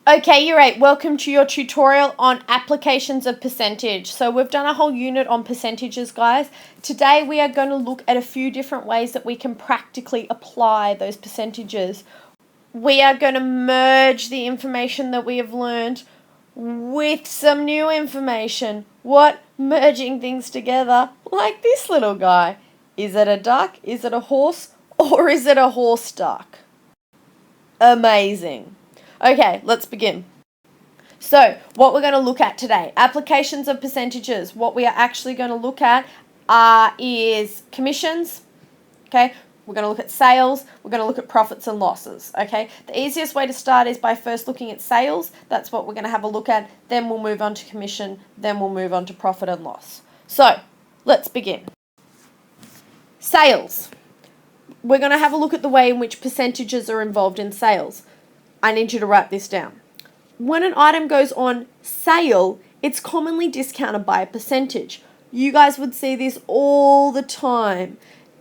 Okay, you're right. Welcome to your tutorial on applications of percentage. So we've done a whole unit on percentages, guys. Today we are going to look at a few different ways that we can practically apply those percentages. We are going to merge the information that we have learned with some new information. What? Merging things together like this little guy. Is it a duck? Is it a horse? Or is it a horse duck? Amazing. Okay, let's begin. So, what we're going to look at today, applications of percentages. What we are actually going to look at is commissions, okay? We're going to look at sales. We're going to look at profits and losses, okay? The easiest way to start is by first looking at sales. That's what we're going to have a look at. Then we'll move on to commission. Then we'll move on to profit and loss. So, let's begin. Sales. We're going to have a look at the way in which percentages are involved in sales. I need you to write this down. When an item goes on sale, it's commonly discounted by a percentage. You guys would see this all the time.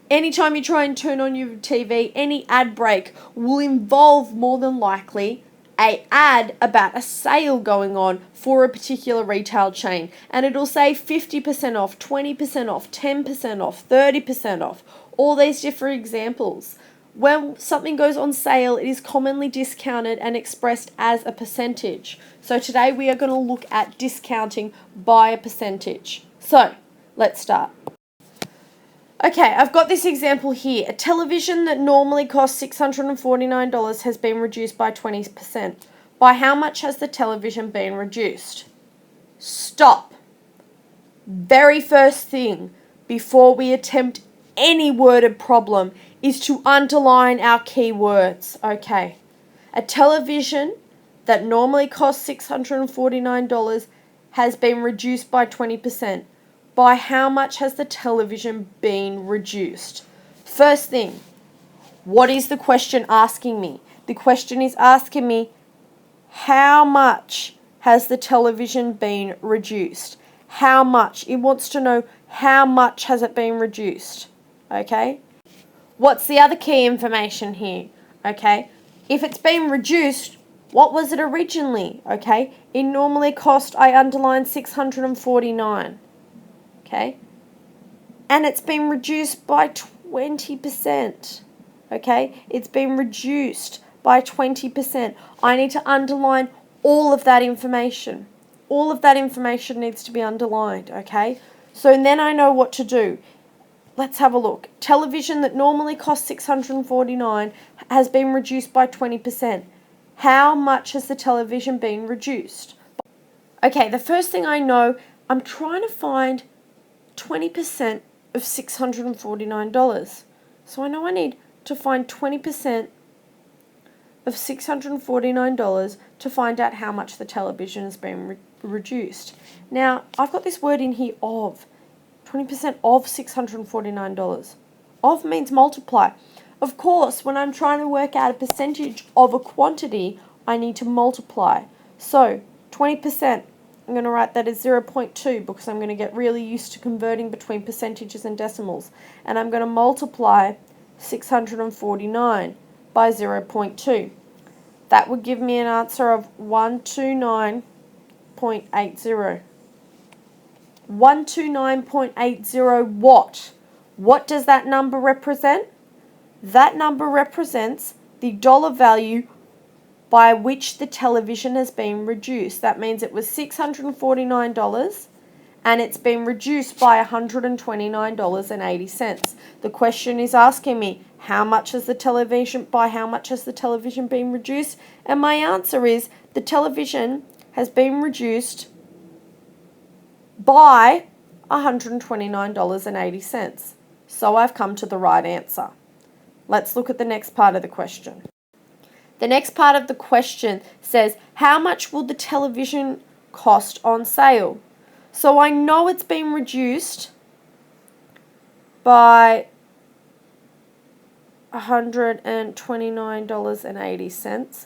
Anytime you try and turn on your TV, any ad break will involve more than likely an ad about a sale going on for a particular retail chain. And it'll say 50% off, 20% off, 10% off, 30% off, all these different examples. When something goes on sale, it is commonly discounted and expressed as a percentage. So today we are going to look at discounting by a percentage. So let's start. Okay, I've got this example here. A television that normally costs $649 has been reduced by 20%. By how much has the television been reduced? Stop. Very first thing before we attempt any worded problem is to underline our keywords, okay? A television that normally costs $649 has been reduced by 20%. By how much has the television been reduced? First thing, what is the question asking me? The question is asking me, how much has the television been reduced? How much? It wants to know how much has it been reduced, okay? What's the other key information here? Okay, if it's been reduced, what was it originally? Okay, it normally cost, I underlined, $649. Okay, and it's been reduced by 20%. Okay, it's been reduced by 20%. I need to underline all of that information. All of that information needs to be underlined. Okay, so then I know what to do. Let's have a look. Television that normally costs $649 has been reduced by 20%. How much has the television been reduced? Okay, the first thing I know, I'm trying to find 20% of $649. So I know I need to find 20% of $649 to find out how much the television has been reduced. Now, I've got this word in here, of. 20% of $649. Of means multiply. Of course, when I'm trying to work out a percentage of a quantity, I need to multiply. So, 20%, I'm going to write that as 0.2 because I'm going to get really used to converting between percentages and decimals. And I'm going to multiply 649 by 0.2. That would give me an answer of 129.80. 129.80 what? What does that number represent? That number represents the dollar value by which the television has been reduced. That means it was $649 and it's been reduced by $129.80. The question is asking me, how much has the television been reduced? And my answer is the television has been reduced by $129.80. So I've come to the right answer. Let's look at the next part of the question. The next part of the question says, how much will the television cost on sale? So I know it's been reduced by $129.80.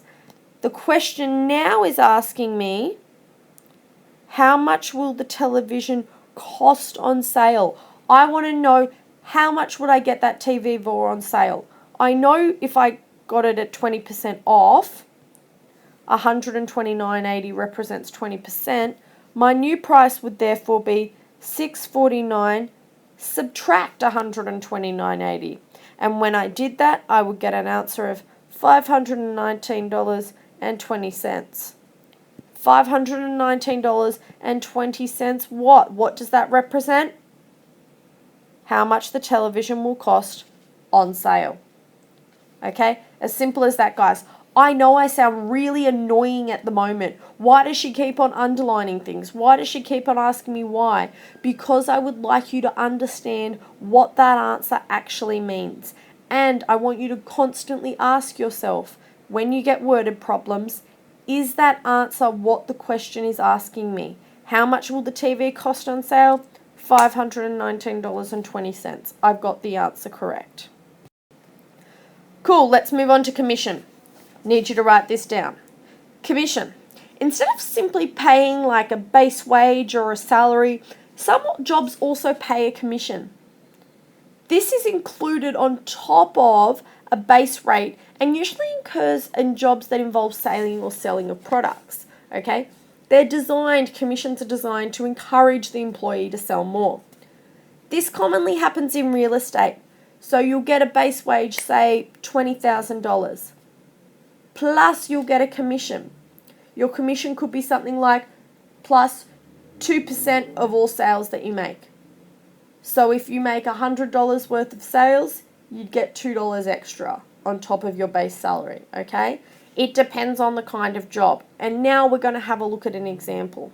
The question now is asking me, how much will the television cost on sale? I want to know, how much would I get that TV for on sale? I know if I got it at 20% off, $129.80 represents 20%. My new price would therefore be $649 subtract $129.80. And when I did that, I would get an answer of $519.20. $519.20 what? What does that represent? How much the television will cost on sale. Okay? As simple as that, guys. I know I sound really annoying at the moment. Why does she keep on underlining things? Why does she keep on asking me why? Because I would like you to understand what that answer actually means. And I want you to constantly ask yourself, when you get worded problems, is that answer what the question is asking me? How much will the TV cost on sale? $519.20. I've got the answer correct. Cool, let's move on to commission. Need you to write this down. Commission. Instead of simply paying like a base wage or a salary, some jobs also pay a commission. This is included on top of a base rate and usually occurs in jobs that involve selling or selling of products. Okay? Commissions are designed to encourage the employee to sell more. This commonly happens in real estate. So you'll get a base wage, say $20,000. Plus you'll get a commission. Your commission could be something like plus 2% of all sales that you make. So if you make $100 worth of sales, you'd get $2 extra on top of your base salary, okay? It depends on the kind of job. And now we're going to have a look at an example.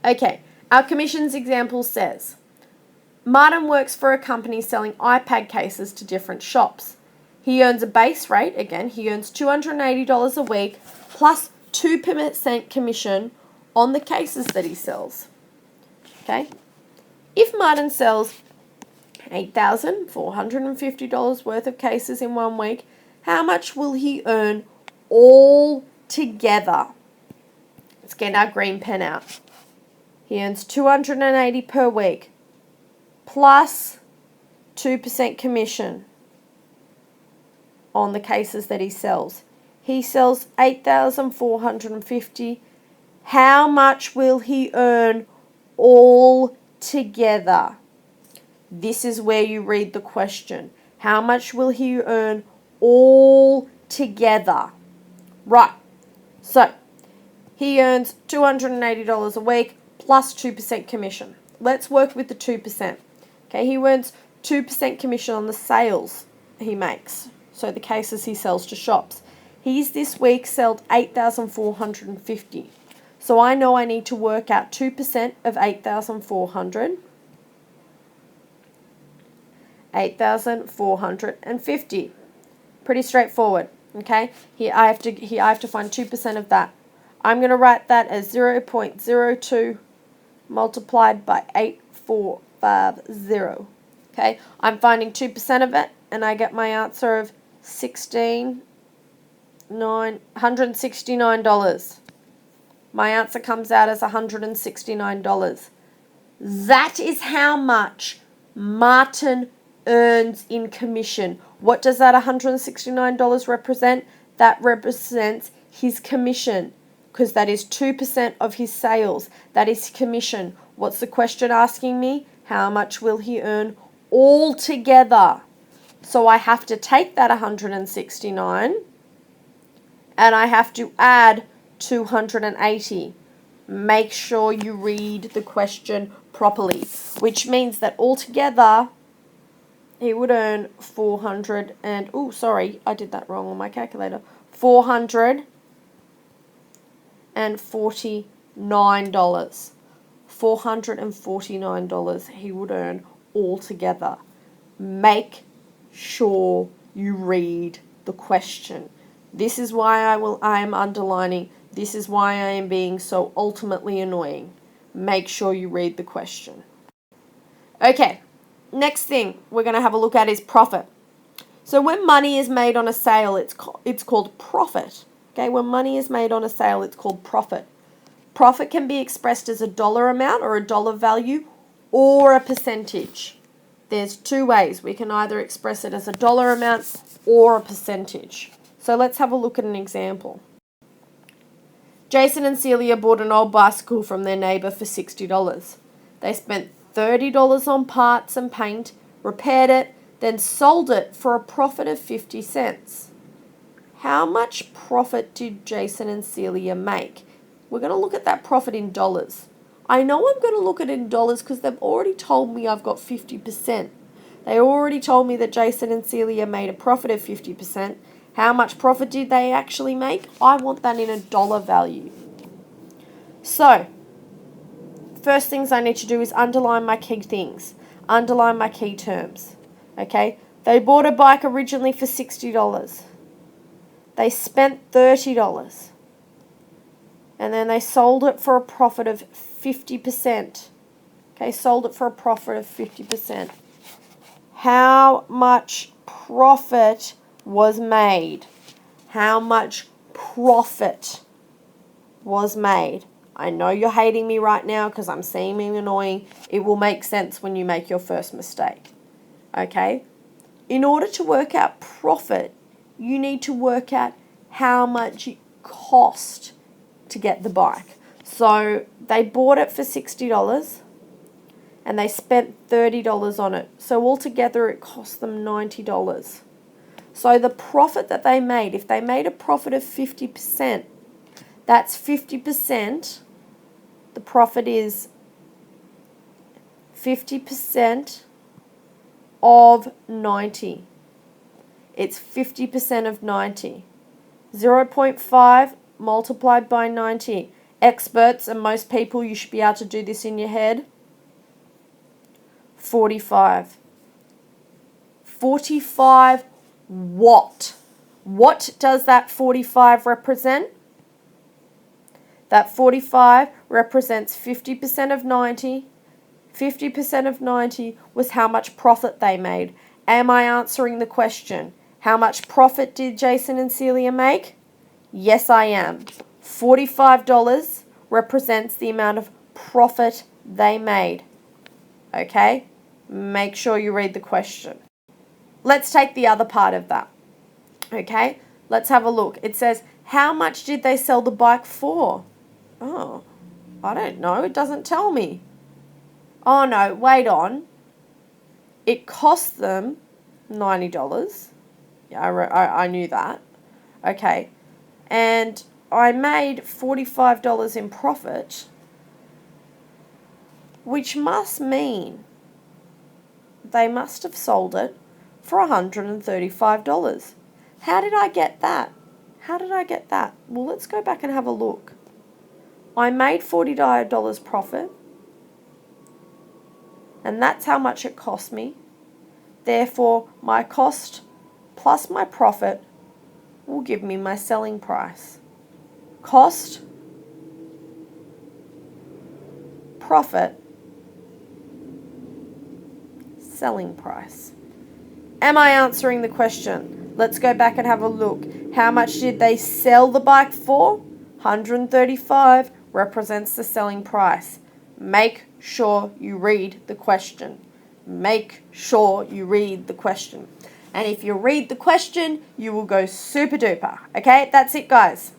Okay, our commissions example says, Martin works for a company selling iPad cases to different shops. He earns a base rate, again, he earns $280 a week plus 2% commission on the cases that he sells. Okay? If Martin sells $8,450 worth of cases in 1 week, how much will he earn all together? Let's get our green pen out. He earns $280 per week plus 2% commission on the cases that he sells. He sells $8,450. How much will he earn all together? This is where you read the question. How much will he earn all together? Right. So, he earns $280 a week plus 2% commission. Let's work with the 2%. Okay, he earns 2% commission on the sales he makes. So the cases he sells to shops. He's this week sold $8,450. So I know I need to work out 2% of 8,400. $8,450. Pretty straightforward. Okay? Here I have to find 2% of that. I'm going to write that as 0.02 multiplied by 8450. Okay? I'm finding 2% of it and I get my answer of $169. My answer comes out as $169. That is how much Martin earns in commission. What does that $169 represent? That represents his commission, because that is 2% of his sales. That is commission. What's the question asking me? How much will he earn all together? So I have to take that 169 and I have to add 280. Make sure you read the question properly, which means that altogether he would earn $449. $449 he would earn altogether. Make sure you read the question. This is why I am underlining. This is why I am being so ultimately annoying. Make sure you read the question. Okay, next thing we're going to have a look at is profit. So when money is made on a sale, it's called profit. Okay, when money is made on a sale, it's called profit. Profit can be expressed as a dollar amount or a dollar value or a percentage. There's two ways. We can either express it as a dollar amount or a percentage. So let's have a look at an example. Jason and Celia bought an old bicycle from their neighbour for $60. They spent $30 on parts and paint, repaired it, then sold it for a profit of 50 cents. How much profit did Jason and Celia make? We're going to look at that profit in dollars. I know I'm going to look at it in dollars because they've already told me I've got 50%. They already told me that Jason and Celia made a profit of 50%. How much profit did they actually make? I want that in a dollar value. So, first things I need to do is underline my key things. Underline my key terms. Okay? They bought a bike originally for $60. They spent $30. And then they sold it for a profit of 50%. Okay, sold it for a profit of 50%. How much profit was made? How much profit was made? I know you're hating me right now because I'm seeming annoying. It will make sense when you make your first mistake. Okay? In order to work out profit, you need to work out how much it cost to get the bike. So they bought it for $60 and they spent $30 on it. So altogether it cost them $90. So the profit that they made, if they made a profit of 50%, that's 50%. The profit is 50% of 90. It's 50% of 90. 0.5 multiplied by 90. Experts and most people, you should be able to do this in your head. 45. 45 what? What does that 45 represent? That 45 represents 50% of 90. 50% of 90 was how much profit they made. Am I answering the question? How much profit did Jason and Celia make? Yes, I am. $45 represents the amount of profit they made. Okay? Make sure you read the question. Let's take the other part of that. Okay? Let's have a look. It says, how much did they sell the bike for? Oh, I don't know. It doesn't tell me. Oh, no. Wait on. It cost them $90. Yeah, I knew that. Okay. And I made $45 in profit, which must mean they must have sold it for $135. How did I get that? How did I get that? Well, let's go back and have a look. I made $40 profit, and that's how much it cost me. Therefore, my cost plus my profit will give me my selling price. Cost, profit, selling price. Am I answering the question? Let's go back and have a look. How much did they sell the bike for? $135 represents the selling price. Make sure you read the question. Make sure you read the question. And if you read the question, you will go super duper. Okay, that's it, guys.